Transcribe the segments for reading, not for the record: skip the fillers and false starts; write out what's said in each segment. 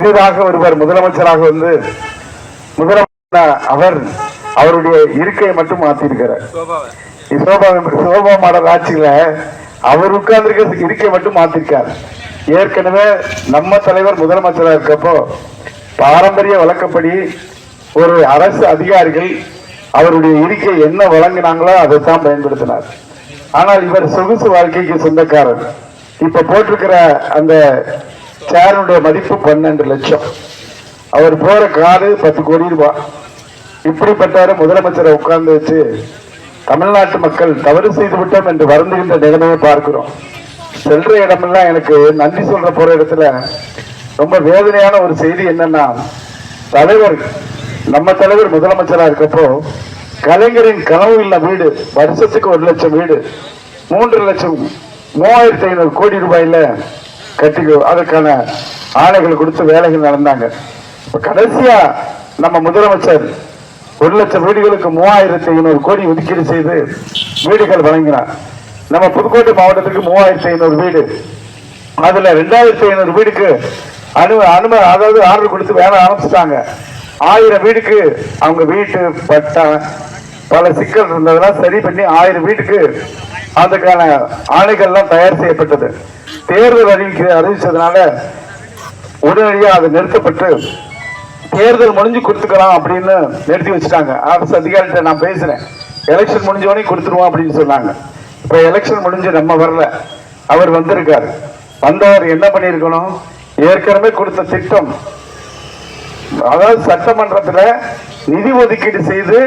புதிதாக ஒருவர் முதலமைச்சராக வந்து முதலமைச்சர் அவர் அவருடைய இருக்கையை மட்டும் மாத்திருக்கிறார். சோபா மாடல் ஆட்சியில அவர் உட்கார்ந்து இருக்கை மட்டும் மாத்திருக்கார். ஏற்கனவே நம்ம தலைவர் முதலமைச்சராக இருக்கப்போ பாரம்பரிய வழக்கப்படி ஒரு அரசு அதிகாரிகள் அவருடைய இருக்கை என்ன வழங்கினாங்களோ அதைத்தான் பயன்படுத்தினார். ஆனால் இவர் சொகுசு வாழ்க்கைக்கு சொந்தக்காரர். இப்ப போட்டிருக்கிற அந்த சேருடைய மதிப்பு 12 லட்சம். அவர் போற காரு 10 கோடி ரூபாய். இப்படிப்பட்ட முதலமைச்சரை உட்கார்ந்து வச்சு தமிழ்நாட்டு மக்கள் தவறு செய்து விட்டோம் என்று வருந்துகின்ற நிலைமையை பார்க்கிறோம். செல்ற இடமெல்லாம் எனக்கு நன்றி சொல்ற போற இடத்துல ரொம்ப வேதனையான ஒரு செய்தி என்னன்னா, தலைவர் நம்ம தலைவர் முதலமைச்சரா இருக்கப்போ கலைஞரின் கனவு இல்ல வீடு வருஷத்துக்கு 1 லட்சம் வீடு 3,05,500 கோடி ரூபாயில கட்டி அதற்கான ஆணைகள் கொடுத்து வேலைகள் நடந்தாங்க. இப்ப கடைசியா நம்ம முதலமைச்சர் 1 லட்சம் வீடுகளுக்கு 3,500 கோடி ஒதுக்கீடு செய்து வீடுகள் வழங்கினார். நம்ம புதுக்கோட்டை மாவட்டத்துக்கு 3,500 வீடு, அதுல 2,500 வீடுக்கு அதாவது ஆர்டர் கொடுத்து வேலை ஆரம்பிச்சிட்டாங்க. 1000 வீடுக்கு அவங்க வீட்டு பட்டா பல சிக்கல் இருந்ததெல்லாம் சரி பண்ணி 1000 வீட்டுக்கு அதுக்கான ஆணைகள்லாம் தயார் செய்யப்பட்டது. தேர்தல் அறிவிச்சதுனால உடனடியாக அது நிறுத்தப்பட்டு தேர்தல் முடிஞ்சு கொடுத்துக்கலாம் அப்படின்னு நிறுத்தி வச்சுட்டாங்க. அரசு அதிகாரிகிட்ட நான் பேசுறேன், எலெக்ஷன் முடிஞ்சோடனே கொடுத்துருவோம் அப்படின்னு சொன்னாங்க. இப்ப எலெக்ஷன் முடிஞ்சு நம்ம வரல, அவர் வந்திருக்காரு. வந்தவர் என்ன பண்ணிருக்கணும், ஏற்கனவே கொடுத்த திட்டம் அதாவது சட்டமன்றத்தில் நிதி ஒதுக்கீடு செய்து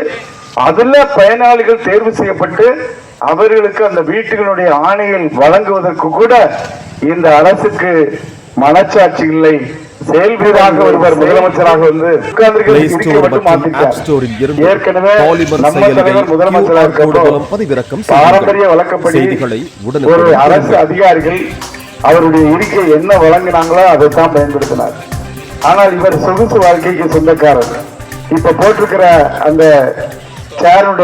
அதுல பயனாளிகள் தேர்வு செய்யப்பட்டு அவர்களுக்கு அந்த வீட்டுகளுடைய ஆணைகள் வழங்குவதற்கு கூட இந்த அரசுக்கு மனச்சாட்சி இல்லை. செயல்பீடாக ஒருவர் முதலமைச்சராக வந்து ஏற்கனவே நம்ம தலைவர் முதலமைச்சராக இருக்கப்போ பாரம்பரிய வழக்கப்படி ஒரு அரசு அதிகாரிகள் அவருடைய இருக்கை என்ன வழங்கினாங்களோ அதைத்தான் பயன்படுத்தினார். ஆனால் இவர் சொகுசு வாழ்க்கைக்கு சொந்தக்காரர். இப்ப போட்டிருக்கிற அந்த சேருடைய